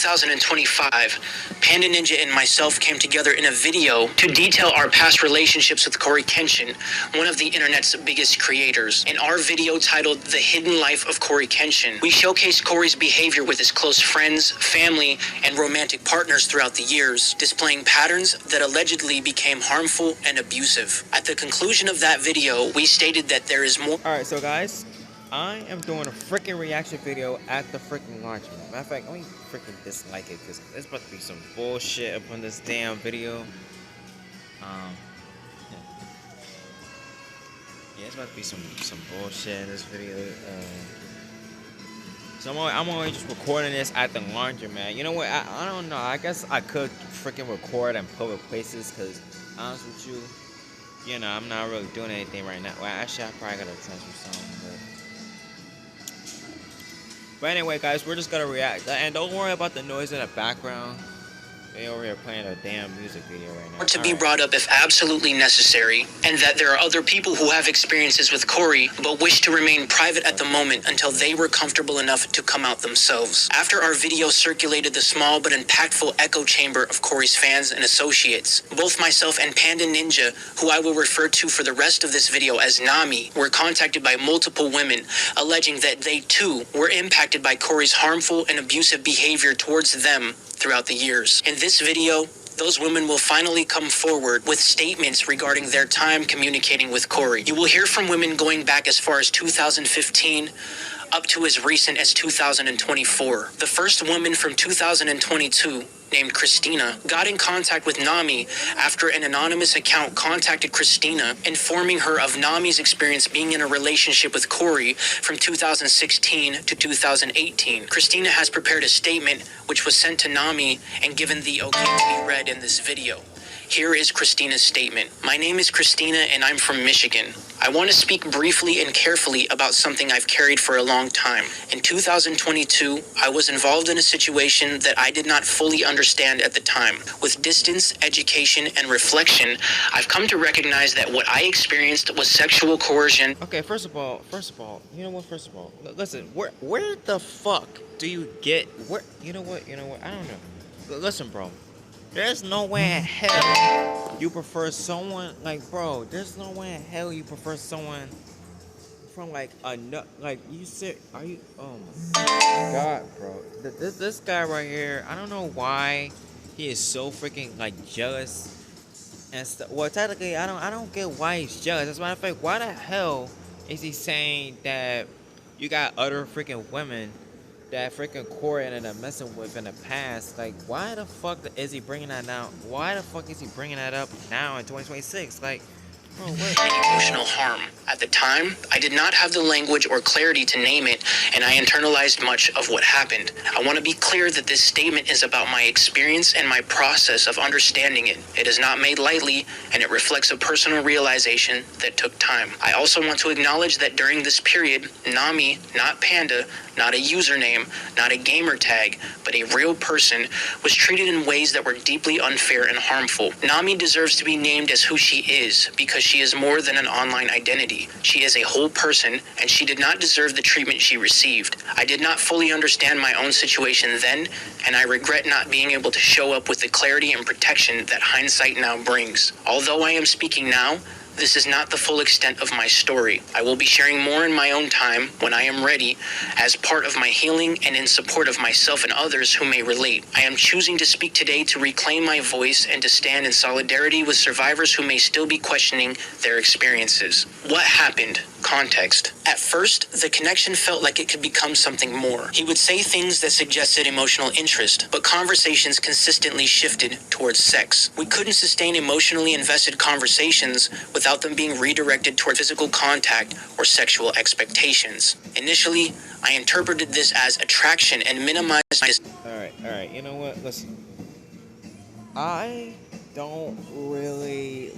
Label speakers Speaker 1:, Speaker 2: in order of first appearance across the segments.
Speaker 1: 2025, Panda Ninja and myself came together in a video to detail our past relationships with Coryxkenshin, one of the internet's biggest creators. In our video titled The Hidden Life of Coryxkenshin, we showcased Cory's behavior with his close friends, family, and romantic partners throughout the years, displaying patterns that allegedly became harmful and abusive. At the conclusion of that video, we stated that there is more.
Speaker 2: Alright, so guys, I am doing a freaking reaction video at the freaking launch. Matter of fact, let me freaking dislike it because there's about to be some bullshit up on this damn video. Yeah, it's about to be some bullshit in this video. So I'm only just recording this at the laundromat. You know what? I don't know. I guess I could freaking record in public places because, honest with you know, I'm not really doing anything right now. Well, actually, I probably gotta transfer something, but anyway, guys, we're just gonna react. And don't worry about the noise in the background. They over here playing a damn music video right now.
Speaker 1: To be brought up if absolutely necessary, and that there are other people who have experiences with Cory, but wish to remain private at the moment until they were comfortable enough to come out themselves. After our video circulated the small but impactful echo chamber of Cory's fans and associates, both myself and Panda Ninja, who I will refer to for the rest of this video as Nami, were contacted by multiple women, alleging that they too were impacted by Cory's harmful and abusive behavior towards them throughout the years. In this video, those women will finally come forward with statements regarding their time communicating with Cory. You will hear from women going back as far as 2015 up to as recent as 2024. The first woman from 2022, named Christina, got in contact with Nami after an anonymous account contacted Christina, informing her of Nami's experience being in a relationship with Cory from 2016 to 2018. Christina has prepared a statement which was sent to Nami and given the okay to be read in this video. Here is Christina's statement. My name is Christina and I'm from Michigan. I want to speak briefly and carefully about something I've carried for a long time. In 2022, I was involved in a situation that I did not fully understand at the time. With distance, education, and reflection, I've come to recognize that what I experienced was sexual coercion.
Speaker 2: Okay, first of all, you know what? First of all, listen, where the fuck do you get you know what? I don't know. Listen, bro. There's no way in hell you prefer someone bro. There's no way in hell you prefer someone from you said. Are you? Oh my god, bro. This guy right here. I don't know why he is so freaking jealous and stuff. Well, technically, I don't get why he's jealous. As a matter of fact, why the hell is he saying that you got other freaking women that freaking Cory ended up messing with in the past? Why the fuck is he bringing that now? Why the fuck is he bringing that up now in 2026? Bro, what?
Speaker 1: Emotional harm. At the time, I did not have the language or clarity to name it, and I internalized much of what happened. I want to be clear that this statement is about my experience and my process of understanding it. It is not made lightly, and it reflects a personal realization that took time. I also want to acknowledge that during this period, Nami, not Panda, not a username, not a gamer tag, but a real person, was treated in ways that were deeply unfair and harmful. Nami deserves to be named as who she is because she is more than an online identity. She is a whole person, and she did not deserve the treatment she received. I did not fully understand my own situation then, and I regret not being able to show up with the clarity and protection that hindsight now brings. Although I am speaking now, this is not the full extent of my story. I will be sharing more in my own time when I am ready, as part of my healing and in support of myself and others who may relate. I am choosing to speak today to reclaim my voice and to stand in solidarity with survivors who may still be questioning their experiences. What happened? Context. At first, the connection felt like it could become something more. He would say things that suggested emotional interest, but conversations consistently shifted towards sex. We couldn't sustain emotionally invested conversations without them being redirected toward physical contact or sexual expectations. Initially, I interpreted this as attraction and minimized my...
Speaker 2: Alright, you know what? Listen. I don't really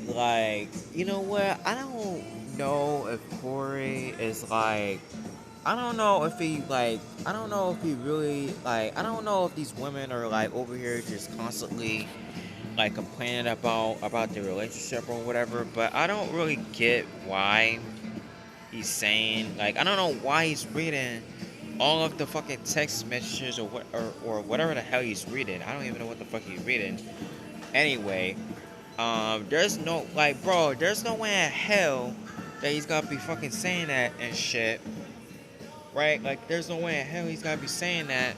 Speaker 2: you know what? I don't know if Cory is I don't know if he I don't know if he really I don't know if these women are over here just constantly complaining about their relationship or whatever, but I don't really get why he's saying I don't know why he's reading all of the fucking text messages or whatever the hell he's reading. I don't even know what the fuck he's reading. Anyway, there's no like, bro, there's no way in hell that he's gonna be fucking saying that and shit, right? Like, there's no way in hell he's gonna be saying that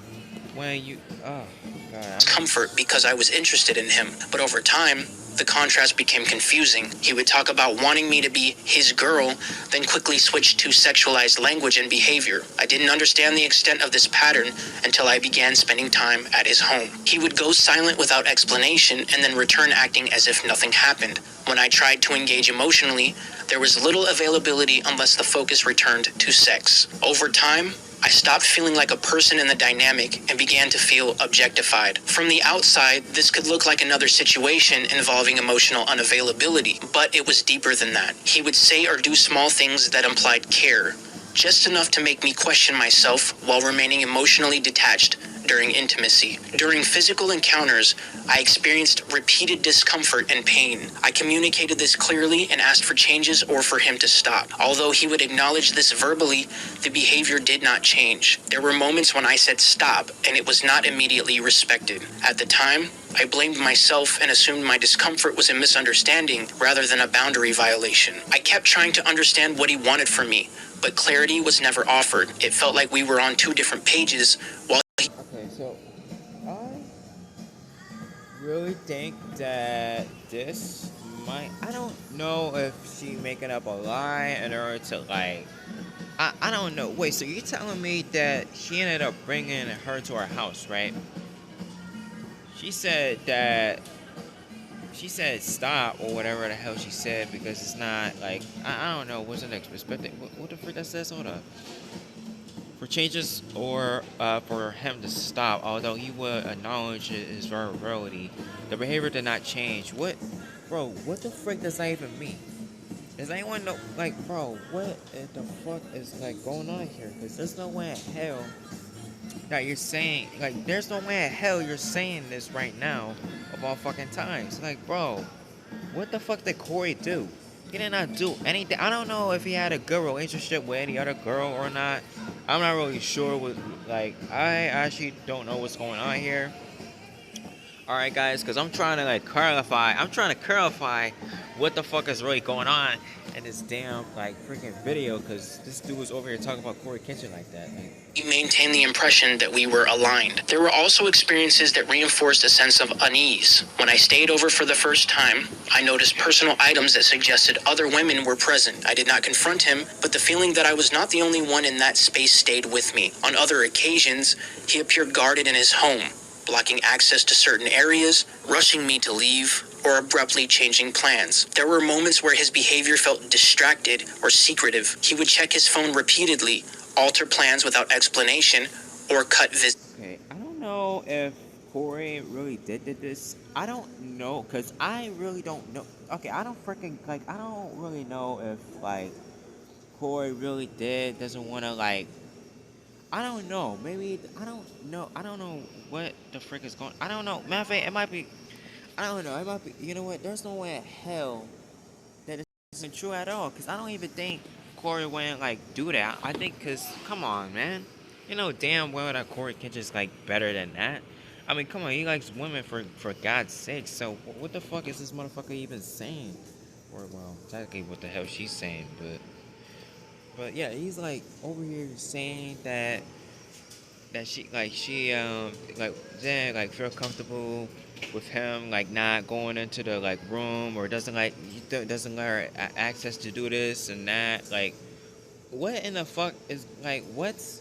Speaker 2: when you, oh god,
Speaker 1: Comfort because I was interested in him, but over time, the contrast became confusing. He would talk about wanting me to be his girl, then quickly switch to sexualized language and behavior. I didn't understand the extent of this pattern until I began spending time at his home. He would go silent without explanation and then return acting as if nothing happened. When I tried to engage emotionally, there was little availability unless the focus returned to sex. Over time, I stopped feeling like a person in the dynamic and began to feel objectified. From the outside, this could look like another situation involving emotional unavailability, but it was deeper than that. He would say or do small things that implied care, just enough to make me question myself while remaining emotionally detached during intimacy. During physical encounters, I experienced repeated discomfort and pain. I communicated this clearly and asked for changes or for him to stop. Although he would acknowledge this verbally, the behavior did not change. There were moments when I said stop, and it was not immediately respected. At the time, I blamed myself and assumed my discomfort was a misunderstanding rather than a boundary violation. I kept trying to understand what he wanted from me, but clarity was never offered. It felt like we were on two different pages, while
Speaker 2: okay, so I really think that this might, I don't know if she making up a lie in order to like, I don't know. Wait, so you're telling me that she ended up bringing her to our house, right? She said that she said stop or whatever the hell she said because it's not like, I don't know, wasn't expected. What the frick that says? Hold up. For changes or for him to stop, although he would acknowledge his vulnerability, the behavior did not change. What, bro? What the frick does that even mean? Does anyone know? Like, bro, what the fuck is like going on here? Because there's no way in hell that you're saying, like, there's no way in hell you're saying this right now of all fucking times. Like, bro, what the fuck did Corey do? He did not do anything. I don't know if he had a good relationship with any other girl or not. I'm not really sure what, like, I actually don't know what's going on here. Alright, guys, because I'm trying to, like, clarify. I'm trying to clarify what the fuck is really going on in this damn, like, freaking video, because this dude was over here talking about Coryxkenshin like that. Like,
Speaker 1: we maintained the impression that we were aligned. There were also experiences that reinforced a sense of unease. When I stayed over for the first time, I noticed personal items that suggested other women were present. I did not confront him, but the feeling that I was not the only one in that space stayed with me. On other occasions, he appeared guarded in his home, blocking access to certain areas, rushing me to leave, or abruptly changing plans. There were moments where his behavior felt distracted or secretive. He would check his phone repeatedly, alter plans without explanation, or cut visits.
Speaker 2: okay, I don't know if Corey really did this. I don't know, because I really don't know. Okay, I don't freaking, like, I don't really know if, like, Corey really doesn't want to, like, I don't know. Maybe I don't know. I don't know what the frick is going. I don't know. Matter of fact, it might be. I don't know. It might be. You know what? There's no way in hell that this isn't true at all. Cause I don't even think Corey wouldn't like do that. I think cause come on, man. You know damn well that Corey can just like better than that. I mean, come on. He likes women for God's sake. So what the fuck is this motherfucker even saying? Or well, technically what the hell she's saying, but yeah, he's like over here saying that she like then like feel comfortable with him like not going into the like room or doesn't like doesn't let her access to do this and that. Like what in the fuck is like what's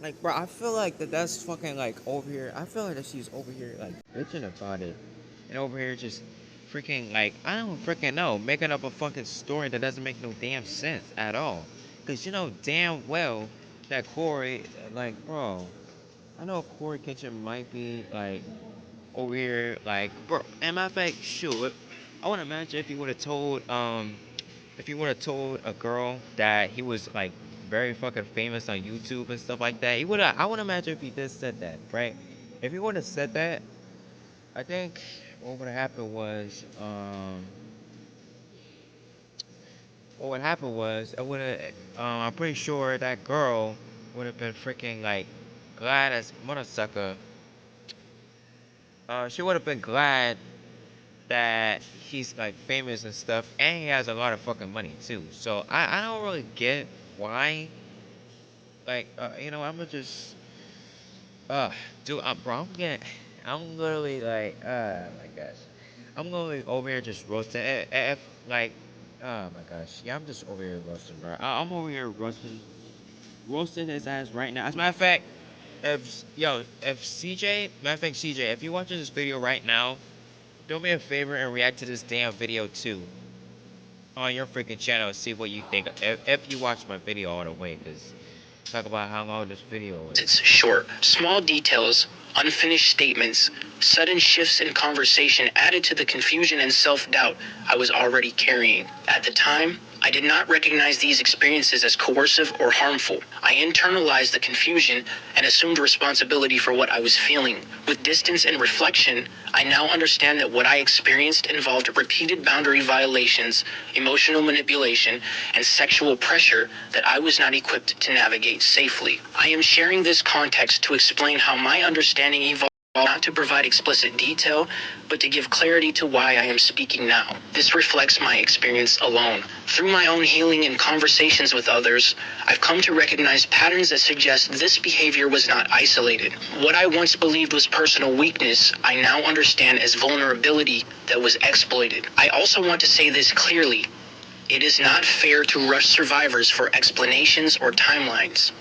Speaker 2: like, bro? I feel like that's fucking like over here. I feel like that she's over here like bitching about it and over here just freaking like I don't freaking know, making up a fucking story that doesn't make no damn sense at all. Cause you know damn well that Corey, like, bro, I know Coryxkenshin might be like over here, like, bro. And matter of fact, shoot, I want to imagine if you would have told a girl that he was like very fucking famous on YouTube and stuff like that, he would have. I want to imagine if he just said that, right? If he would have said that, I think what would have happened was, what would happen was, I would have. I'm pretty sure that girl would have been freaking like glad as mother sucker. She would have been glad that he's like famous and stuff, and he has a lot of fucking money too. So I don't really get why. Like I'm gonna just dude, bro, I'm literally like, my gosh, I'm literally over here just roasting. Like, oh my gosh, yeah, I'm just over here roasting, bro. I'm over here roasting his ass right now. As a matter of fact, if CJ, matter of fact, CJ, if you're watching this video right now, do me a favor and react to this damn video too on your freaking channel and see what you think. If you watch my video all the way, cause talk about how long this video is.
Speaker 1: It's short. Small details, unfinished statements, sudden shifts in conversation added to the confusion and self-doubt I was already carrying. At the time, I did not recognize these experiences as coercive or harmful. I internalized the confusion and assumed responsibility for what I was feeling. With distance and reflection, I now understand that what I experienced involved repeated boundary violations, emotional manipulation, and sexual pressure that I was not equipped to navigate safely. I am sharing this context to explain how my understanding evolved, not to provide explicit detail, but to give clarity to why I am speaking now. This reflects my experience alone. Through my own healing and conversations with others, I've come to recognize patterns that suggest this behavior was not isolated. What I once believed was personal weakness, I now understand as vulnerability that was exploited. I also want to say this clearly. It is not fair to rush survivors for explanations or timelines.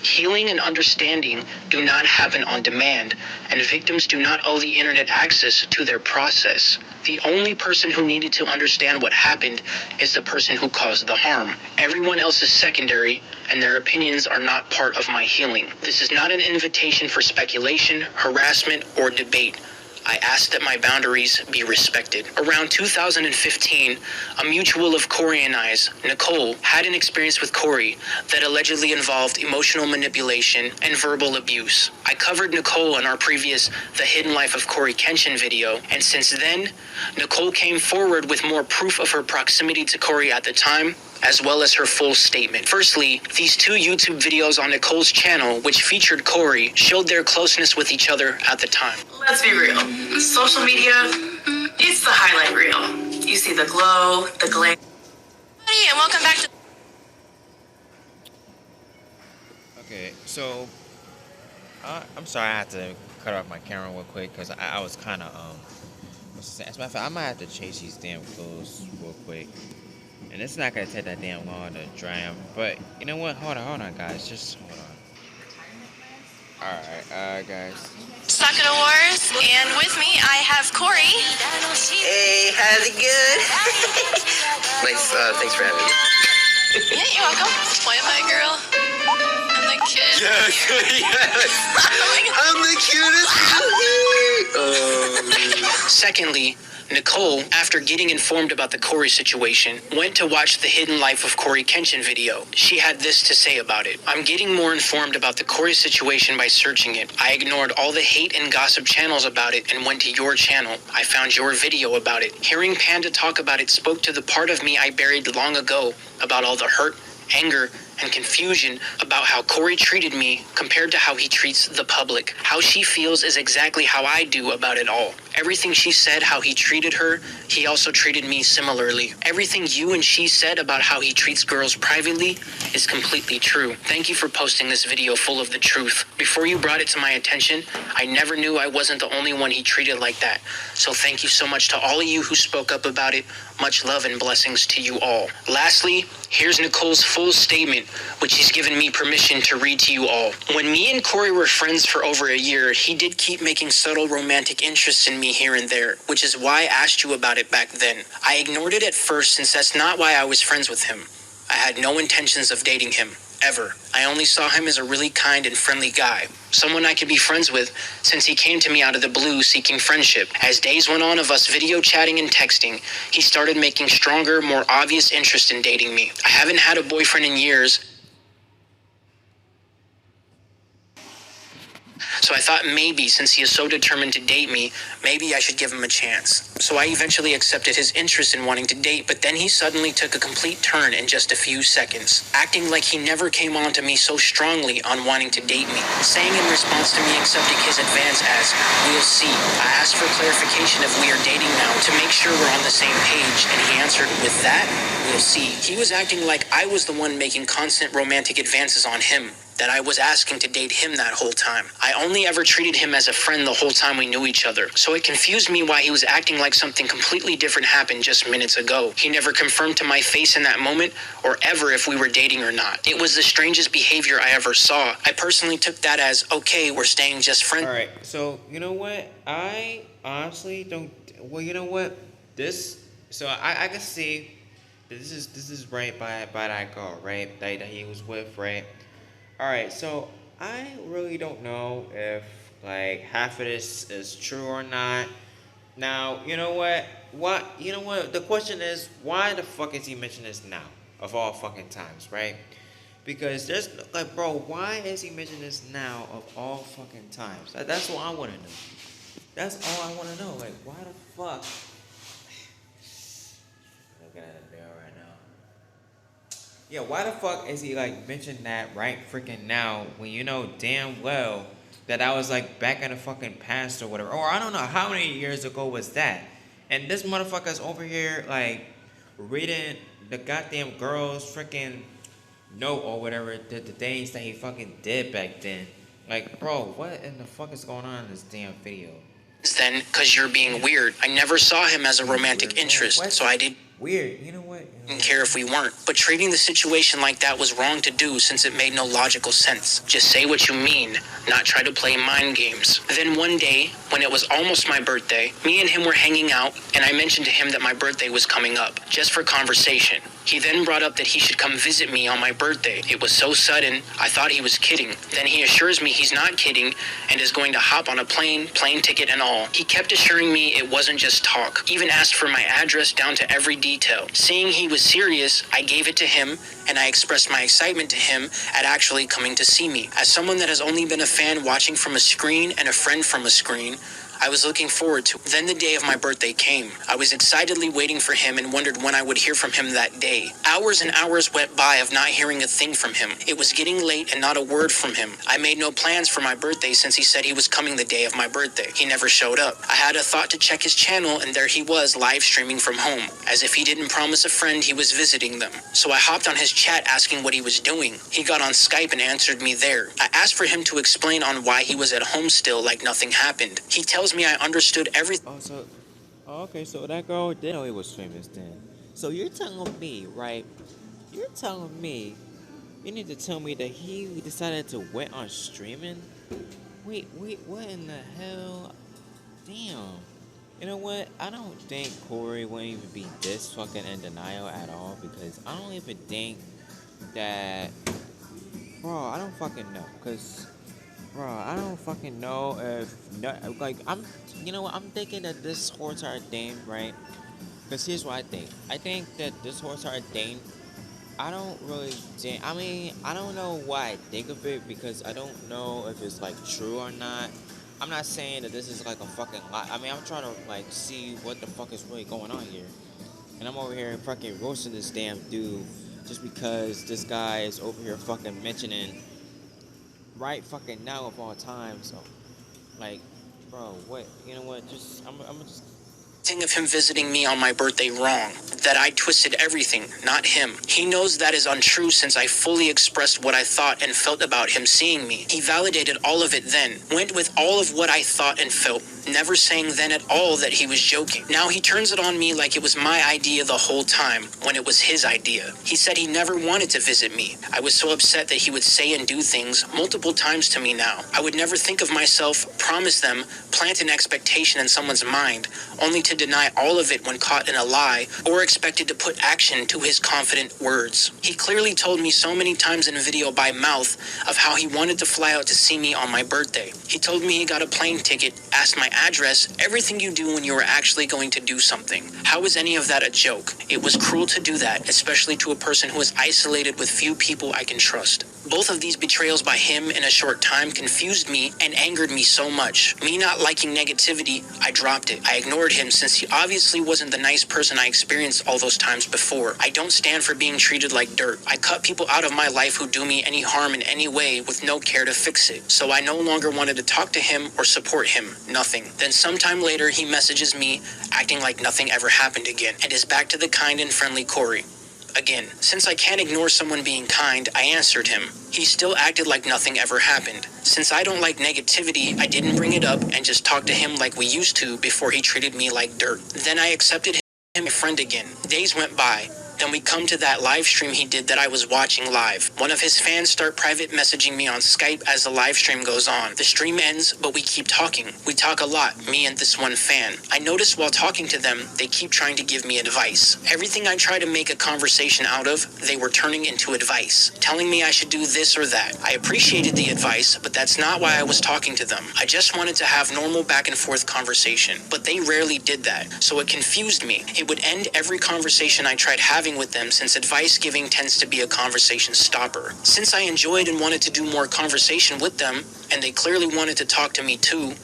Speaker 1: Healing and understanding do not happen on demand, and victims do not owe the internet access to their process. The only person who needed to understand what happened is the person who caused the harm. Everyone else is secondary, and their opinions are not part of my healing. This is not an invitation for speculation, harassment, or debate. I ask that my boundaries be respected. Around 2015, a mutual of Cory and I's, Nicole, had an experience with Cory that allegedly involved emotional manipulation and verbal abuse. I covered Nicole in our previous The Hidden Life of Coryxkenshin video, and since then, Nicole came forward with more proof of her proximity to Cory at the time, as well as her full statement. Firstly, these two YouTube videos on Nicole's channel, which featured Cory, showed their closeness with each other at the time.
Speaker 3: Let's be real. Social media, it's the highlight reel. You see the glow, the glare. Hey, and welcome back to...
Speaker 2: Okay, so I'm sorry I had to cut off my camera real quick because I was kind of as a matter of fact, I might have to change these damn clothes real quick. And it's not gonna take that damn long to dry them. But you know what? Hold on, guys. Just hold on. Alright, guys.
Speaker 3: Socket Awards, and with me I have Cory.
Speaker 4: Hey, how's it good? Nice, thanks for having me.
Speaker 3: Yeah, you're welcome. Why am I a girl? I'm the kid.
Speaker 4: Yes. I'm the cutest.
Speaker 1: Secondly, Nicole, after getting informed about the Cory situation, went to watch the Hidden Life of Coryxkenshin video. She had this to say about it. I'm getting more informed about the Cory situation by searching it. I ignored all the hate and gossip channels about it and went to your channel. I found your video about it. Hearing Panda talk about it spoke to the part of me I buried long ago about all the hurt, anger, and confusion about how Cory treated me compared to how he treats the public. How she feels is exactly how I do about it all. Everything she said how he treated her, he also treated me similarly. Everything you and she said about how he treats girls privately is completely true. Thank you for posting this video full of the truth. Before you brought it to my attention, I never knew I wasn't the only one he treated like that. So thank you so much to all of you who spoke up about it. Much love and blessings to you all. Lastly, here's Nicole's full statement, which he's given me permission to read to you all. When me and Cory were friends for over a year, he did keep making subtle romantic interests in me here and there, which is why I asked you about it back then. I ignored it at first since that's not why I was friends with him. I had no intentions of dating him, ever. I only saw him as a really kind and friendly guy, someone I could be friends with since he came to me out of the blue seeking friendship. As days went on of us video chatting and texting, he started making stronger, more obvious interest in dating me. I haven't had a boyfriend in years, So I thought maybe, since he is so determined to date me, maybe I should give him a chance. So I eventually accepted his interest in wanting to date, but then he suddenly took a complete turn in just a few seconds, acting like he never came on to me so strongly on wanting to date me, saying in response to me accepting his advance as, "We'll see." I asked for clarification if we are dating now to make sure we're on the same page, and he answered with that, "We'll see." He was acting like I was the one making constant romantic advances on him, that I was asking to date him that whole time. I only ever treated him as a friend the whole time we knew each other, so it confused me why he was acting like something completely different happened just minutes ago. He never confirmed to my face in that moment, or ever if we were dating or not. It was the strangest behavior I ever saw. I personally took that as, okay, we're staying just friends.
Speaker 2: Alright, so, you know what? I honestly don't... Well, you know what? So, I can see... This is right by that girl, right? That he was with, right? Alright, so I really don't know if like half of this is true or not. Now, you know what? The question is, why the fuck is he mentioning this now? Of all fucking times, right? Because there's like, bro, why is he mentioning this now of all fucking times? That's what I wanna know. That's all I wanna know. Like, why the fuck? Looking at the mirror right now. Yeah, why the fuck is he like mentioning that right freaking now when you know damn well that I was like back in the fucking past or whatever? Or I don't know how many years ago was that? And this motherfucker's over here like reading the goddamn girl's freaking note or whatever, the things that he fucking did back then. Like, bro, what in the fuck is going on in this damn video?
Speaker 1: Then, because you're being weird. I never saw him as a romantic interest, so I didn't
Speaker 2: Weird, you know what?
Speaker 1: care if we weren't. But treating the situation like that was wrong to do since it made no logical sense. Just say what you mean, not try to play mind games. Then one day, when it was almost my birthday, me and him were hanging out, and I mentioned to him that my birthday was coming up, just for conversation. He then brought up that he should come visit me on my birthday. It was so sudden, I thought he was kidding. Then he assures me he's not kidding and is going to hop on a plane ticket and all. He kept assuring me it wasn't just talk. Even asked for my address down to every detail. Seeing he was serious, I gave it to him, and I expressed my excitement to him at actually coming to see me. As someone that has only been a fan watching from a screen and a friend from a screen, I was looking forward to. Then the day of my birthday came. I was excitedly waiting for him and wondered when I would hear from him that day. Hours and hours went by of not hearing a thing from him. It was getting late and not a word from him. I made no plans for my birthday since he said he was coming the day of my birthday. He never showed up. I had a thought to check his channel, and there he was live streaming from home. As if he didn't promise a friend he was visiting them. So I hopped on his chat asking what he was doing. He got on Skype and answered me there. I asked for him to explain on why he was at home still like nothing happened. He tells me I understood everything.
Speaker 2: Okay, so that girl did know he was famous then. So you're telling me, right? You're telling me you need to tell me that he decided to went on streaming? Wait, what in the hell? Damn. You know what? I don't think Corey won't even be this fucking in denial at all, because I don't even think that... Bro, I don't fucking know, because... Bro, I don't fucking know if... You know what? I'm thinking that this horse are Dane, right? Because here's what I think. I think that this horse are Dane... I don't really think... I mean, I don't know why I think of it, because I don't know if it's, like, true or not. I'm not saying that this is, like, a fucking lie. I mean, I'm trying to, like, see what the fuck is really going on here. And I'm over here fucking roasting this damn dude just because this guy is over here fucking mentioning... right fucking now of all time, so like, bro, what, you know what, just I'm just
Speaker 1: of him visiting me on my birthday wrong, that I twisted everything, not him. He knows that is untrue since I fully expressed what I thought and felt about him seeing me. He validated all of it then, went with all of what I thought and felt, never saying then at all that he was joking. Now he turns it on me like it was my idea the whole time, when it was his idea. He said he never wanted to visit me. I was so upset that he would say and do things multiple times to me now. I would never think of myself, promise them, plant an expectation in someone's mind, only to deny all of it when caught in a lie, or expected to put action to his confident words. He clearly told me so many times in a video by mouth of how he wanted to fly out to see me on my birthday. He told me he got a plane ticket, asked my address, everything you do when you were actually going to do something. How is any of that a joke? It was cruel to do that, especially to a person who is isolated with few people I can trust. Both of these betrayals by him in a short time confused me and angered me so much. Me not liking negativity, I dropped it. I ignored him since he obviously wasn't the nice person I experienced all those times before. I don't stand for being treated like dirt. I cut people out of my life who do me any harm in any way with no care to fix it. So I no longer wanted to talk to him or support him. Nothing. Then sometime later he messages me, acting like nothing ever happened again, and is back to the kind and friendly Cory. Again, since I can't ignore someone being kind, I answered him. He still acted like nothing ever happened. Since I don't like negativity, I didn't bring it up and just talked to him like we used to before he treated me like dirt. Then I accepted him as a friend again. Days went by. Then we come to that live stream he did that I was watching live. One of his fans start private messaging me on Skype as the live stream goes on. The stream ends, but we keep talking. We talk a lot, me and this one fan. I notice while talking to them, they keep trying to give me advice. Everything I try to make a conversation out of, they were turning into advice, telling me I should do this or that. I appreciated the advice, but that's not why I was talking to them. I just wanted to have normal back and forth conversation, but they rarely did that, so it confused me. It would end every conversation I tried having with them since advice giving tends to be a conversation stopper. Since I enjoyed and wanted to do more conversation with them, and they clearly wanted to talk to me too,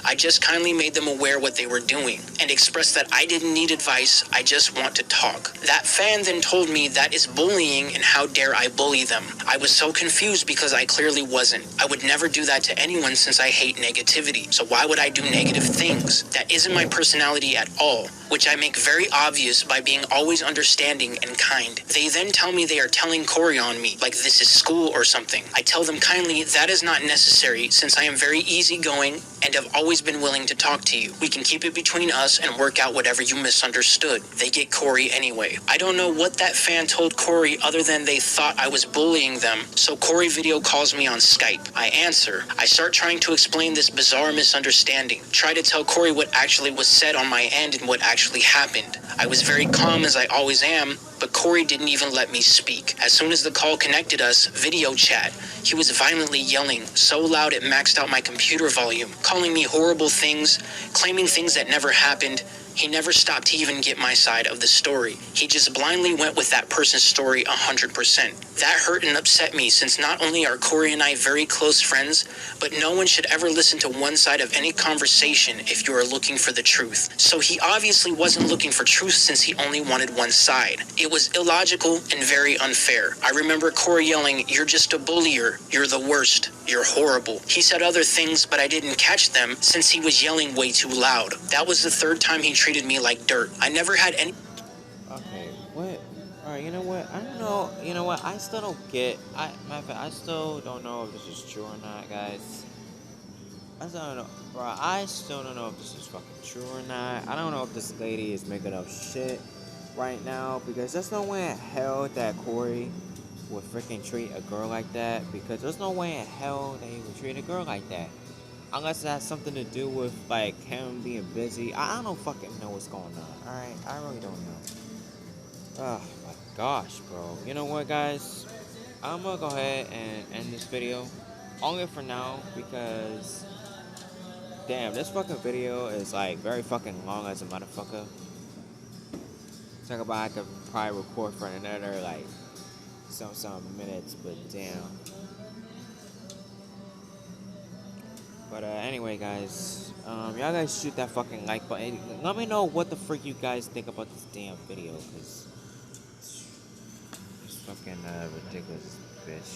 Speaker 1: I just kindly made them aware what they were doing and expressed that I didn't need advice, I just want to talk. That fan then told me that is bullying and how dare I bully them. I was so confused because I clearly wasn't. I would never do that to anyone since I hate negativity. So why would I do negative things? That isn't my personality at all, which I make very obvious by being always understanding and kind. They then tell me they are telling Cory on me, like this is school or something. I tell them kindly that is not necessary since I am very easygoing and have always been willing to talk to you. We can keep it between us and work out whatever you misunderstood. They get Cory anyway. I don't know what that fan told Cory other than they thought I was bullying them, so Cory video calls me on Skype. I answer. I start trying to explain this bizarre misunderstanding. Try to tell Cory what actually was said on my end and what actually happened. I was very calm as I always am, but Cory didn't even let me speak. As soon as the call connected us, video chat, he was violently yelling, so loud it maxed out my computer volume, calling me horrible things, claiming things that never happened. He never stopped to even get my side of the story. He just blindly went with that person's story 100%. That hurt and upset me since not only are Cory and I very close friends, but no one should ever listen to one side of any conversation if you are looking for the truth. So he obviously wasn't looking for truth since he only wanted one side. It was illogical and very unfair. I remember Cory yelling, "You're just a bullier. You're the worst. You're horrible." He said other things, but I didn't catch them since he was yelling way too loud. That was the third time he treated me like dirt. I never had any...
Speaker 2: Okay, what? Alright, you know what? I don't know. You know what? I still don't get... I still don't know if this is true or not, guys. I still don't know. Bro, I still don't know if this is fucking true or not. I don't know if this lady is making up shit right now, because there's no way in hell that Cory would freaking treat a girl like that, because there's no way in hell that he would treat a girl like that. Unless it has something to do with, like, him being busy. I don't fucking know what's going on, alright? I really don't know. Oh, my gosh, bro. You know what, guys? I'm gonna go ahead and end this video. Only for now, because... damn, this fucking video is, like, very fucking long as a motherfucker. Talk about I could probably record for another, like, some minutes, but damn. But anyway, guys, y'all guys shoot that fucking like button. Let me know what the freak you guys think about this damn video, cause it's fucking ridiculous, bitch.